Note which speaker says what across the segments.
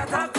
Speaker 1: Top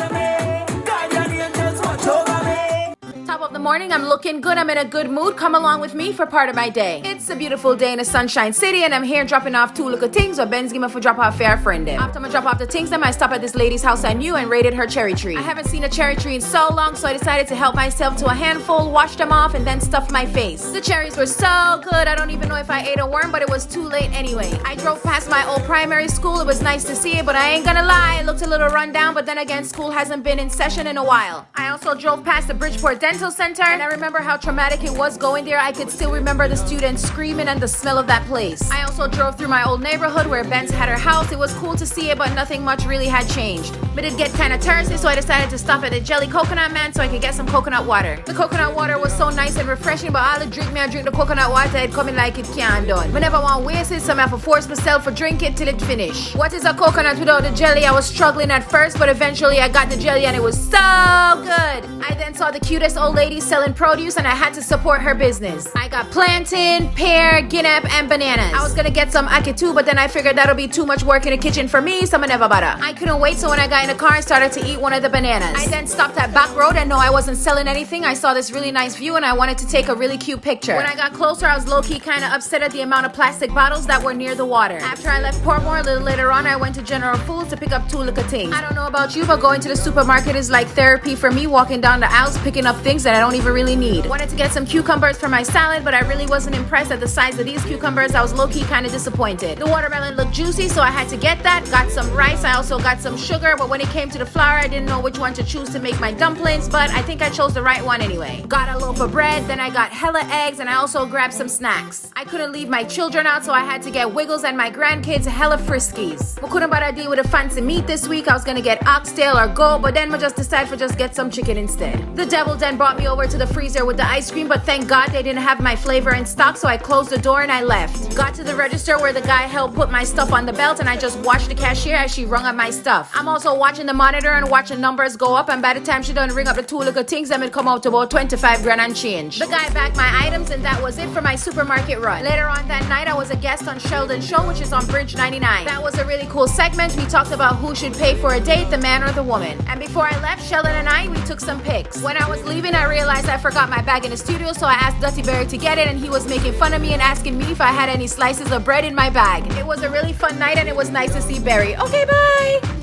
Speaker 1: of the morning, I'm looking good, I'm in a good mood. Come along with me for part of my day. It's a beautiful day in the Sunshine City, and I'm here dropping off 2 little things, or Ben's giving me for drop off fair friend them. After I drop off the things, then I stop at this lady's house I knew and raided her cherry tree. I haven't seen a cherry tree in so long, so I decided to help myself to a handful, wash them off, and then stuff my face. The cherries were so good, I don't even know if I ate a worm, but it was too late anyway. I drove past my old primary school, it was nice to see it, but I ain't gonna lie, it looked a little run down, but then again, school hasn't been in session in a while. I also drove past the Bridgeport Dental Center, and I remember how traumatic it was going there. I could still remember the students screaming and the smell of that place. I also drove through my old neighborhood where Ben's had her house. It was cool to see it, but nothing much really had changed. But it'd get kind of thirsty, so I decided to stop at the Jelly Coconut Man so I could get some coconut water. The coconut water was so nice and refreshing, but all the drink me, I drink the coconut water, it coming like it can't done. Whenever I want waste it, so I have to force myself to drink it till it finish. What is a coconut without the jelly? I was struggling at first, but eventually I got the jelly and it was so good. I then saw the cutest old lady selling produce and I had to support her business. I got plantain, pear, guinea, and bananas. I was gonna get some ackee too, but then I figured that'll be too much work in the kitchen for me, so I never bother. I couldn't wait, so when I got in the car, I started to eat one of the bananas. I then stopped at Back Road, and no, I wasn't selling anything. I saw this really nice view and I wanted to take a really cute picture. When I got closer, I was low-key kind of upset at the amount of plastic bottles that were near the water. After I left Portmore, a little later on, I went to General Foods to pick up 2 little things. I don't know about you, but going to the supermarket is like therapy for me, walking down the aisles, picking up things that I don't even really need. Wanted to get some cucumbers for my salad, but I really wasn't impressed at the size of these cucumbers. I was low-key kind of disappointed. The watermelon looked juicy, so I had to get that. Got some rice. I also got some sugar, but when it came to the flour, I didn't know which one to choose to make my dumplings, but I think I chose the right one anyway. Got a loaf of bread, then I got hella eggs, and I also grabbed some snacks. I couldn't leave my children out, so I had to get Wiggles and my grandkids hella friskies. I couldn't bother deal with a fancy meat this week. I was gonna get oxtail or goat, but then I just decided to just get some chicken instead. The devil then brought me over to the freezer with the ice cream, but thank God they didn't have my flavor in stock, so I closed the door and I left. Got to the register where the guy helped put my stuff on the belt, and I just watched the cashier as she rung up my stuff. I'm also watching the monitor and watching numbers go up, and by the time she done ring up the 2 little things, them it come out to about 25 grand and change. The guy backed my items, and that was it for my supermarket run. Later on that night, I was a guest on Sheldon's show, which is on Bridge 99. That was a really cool segment. We talked about who should pay for a date, the man or the woman. And before I left, Sheldon and I, we took some pics. When I was leaving, I realized I forgot my bag in the studio, so I asked Dutty Berry to get it, and he was making fun of me and asking me if I had any slices of bread in my bag. It was a really fun night, and it was nice to see Berry. Okay, bye!